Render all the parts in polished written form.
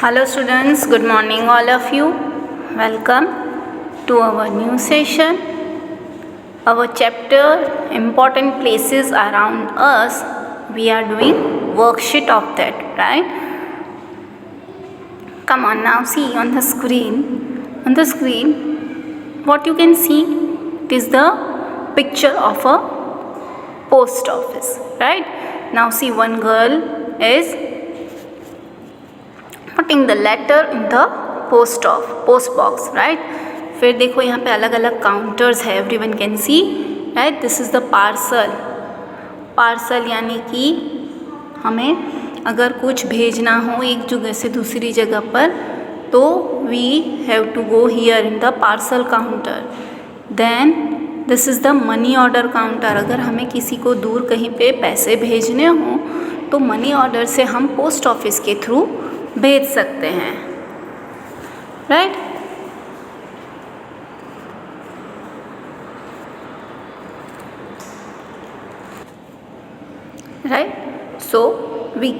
Hello students, good morning all of you. Welcome to our new session. Our chapter important places around us. We are doing worksheet of that, right? Come on now, see on the screen. On the screen, what you can see is the picture of a post office, right? Now see, one girl is putting the letter in the post box, right? फिर देखो यहाँ पे अलग अलग counters है, everyone can C, right? This is the parcel यानी कि हमें अगर कुछ भेजना हो एक जगह से दूसरी जगह पर तो we have to go here in the parcel counter. Then this is the money order counter. अगर हमें किसी को दूर कहीं पे पैसे भेजने हों तो मनी ऑर्डर से हम पोस्ट ऑफिस के थ्रू भेज सकते हैं, right? So we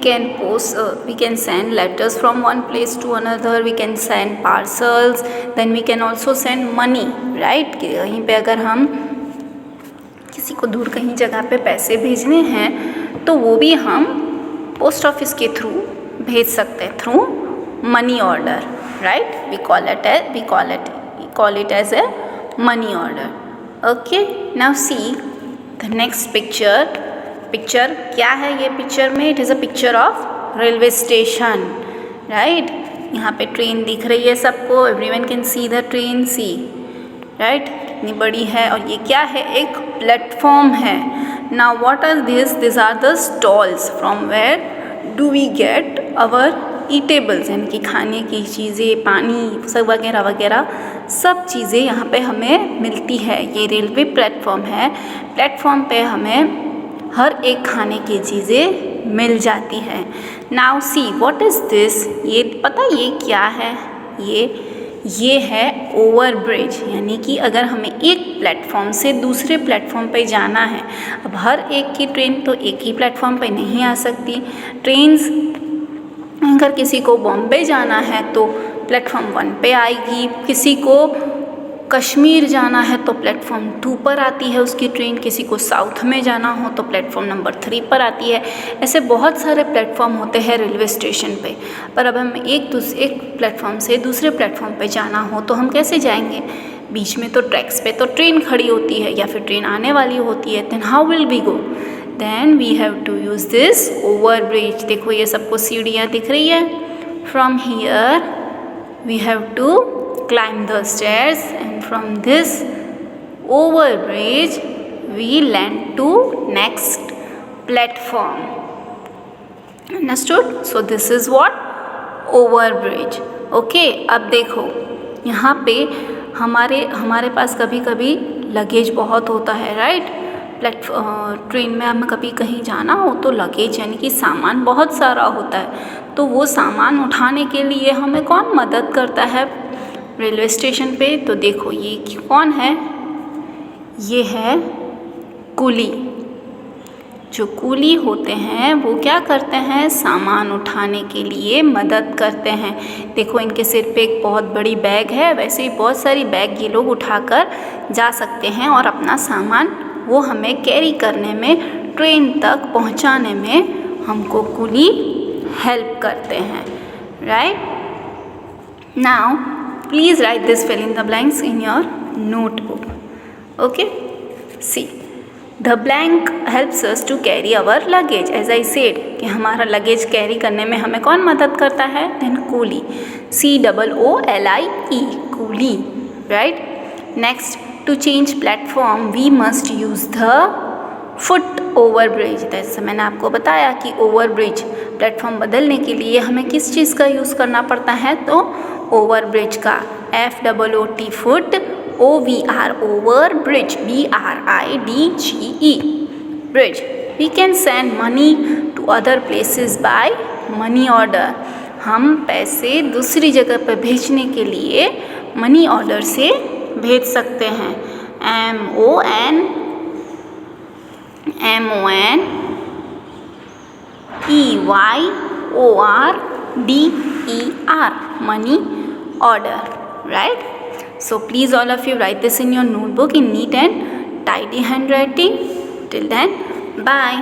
can send letters from one place to another, we can send parcels, then we can also send money, right? कहीं पे अगर हम किसी को दूर कहीं जगह पे पैसे भेजने हैं तो वो भी हम पोस्ट ऑफिस के थ्रू भेज सकते हैं, through money order, right? We call it as a money order. Okay, now see the next picture क्या है ये पिक्चर में? It is a picture of railway station, right? यहाँ पे ट्रेन दिख रही है सबको, everyone can see the train, see, right? कितनी बड़ी है. और ये क्या है? एक प्लेटफॉर्म है. Now what are this are the stalls from where do we get our eatables, यानी कि खाने की चीज़ें, पानी सब वगैरह वगैरह सब चीज़ें यहाँ पे हमें मिलती है. ये रेलवे प्लेटफॉर्म है. प्लेटफॉर्म पे हमें हर एक खाने की चीज़ें मिल जाती है. Now see what is this? ये पता ये क्या है? ये है ओवर ब्रिज, यानी कि अगर हमें एक प्लेटफॉर्म से दूसरे प्लेटफॉर्म पे जाना है. अब हर एक की ट्रेन तो एक ही प्लेटफॉर्म पे नहीं आ सकती. ट्रेन्स अगर किसी को बॉम्बे जाना है तो प्लेटफॉर्म 1 पे आएगी, किसी को कश्मीर जाना है तो प्लेटफॉर्म 2 पर आती है उसकी ट्रेन, किसी को साउथ में जाना हो तो प्लेटफॉर्म नंबर 3 पर आती है. ऐसे बहुत सारे प्लेटफॉर्म होते हैं रेलवे स्टेशन पे. पर अब हमें एक प्लेटफॉर्म से दूसरे प्लेटफॉर्म पे जाना हो तो हम कैसे जाएंगे? बीच में तो ट्रैक्स पे तो ट्रेन खड़ी होती है या फिर ट्रेन आने वाली होती है. Then how will we go? Then we have to use this over bridge. देखो ये सबको सीढ़ियाँ दिख रही है. From here we have to climb the stairs and from this overbridge we land to next platform. Understood? So this is what overbridge. Okay, अब देखो यहाँ पे हमारे पास कभी कभी लगेज बहुत होता है, राइट? ट्रेन में हमें कभी कहीं जाना हो तो लगेज यानी कि सामान बहुत सारा होता है. तो वो सामान उठाने के लिए हमें कौन मदद करता है रेलवे स्टेशन पे? तो देखो ये कौन है? ये है कूली. जो कूली होते हैं वो क्या करते हैं? सामान उठाने के लिए मदद करते हैं. देखो इनके सिर पे एक बहुत बड़ी बैग है, वैसे ही बहुत सारी बैग ये लोग उठाकर जा सकते हैं और अपना सामान वो हमें कैरी करने में, ट्रेन तक पहुंचाने में हमको कूली हेल्प करते हैं, right? Now please write this, fill in the blanks in your notebook. Okay, see, the blank helps us to carry our luggage. As I said कि हमारा लगेज कैरी करने में हमें कौन मदद करता है? then coolie, COOLIE, coolie, right? Next, to change platform we must use the foot over bridge. जैसे मैंने आपको बताया कि ओवर ब्रिज प्लेटफॉर्म बदलने के लिए हमें किस चीज़ का यूज़ करना पड़ता है? तो ओवर ब्रिज का. FOOT foot, OVR over, bridge BRIDGE bridge. We can send money to other places by money order. हम पैसे दूसरी जगह पर भेजने के लिए मनी ऑर्डर से भेज सकते हैं. MONEYOR DER, money order, right? So please all of you write this in your notebook in neat and tidy handwriting. Till then, bye.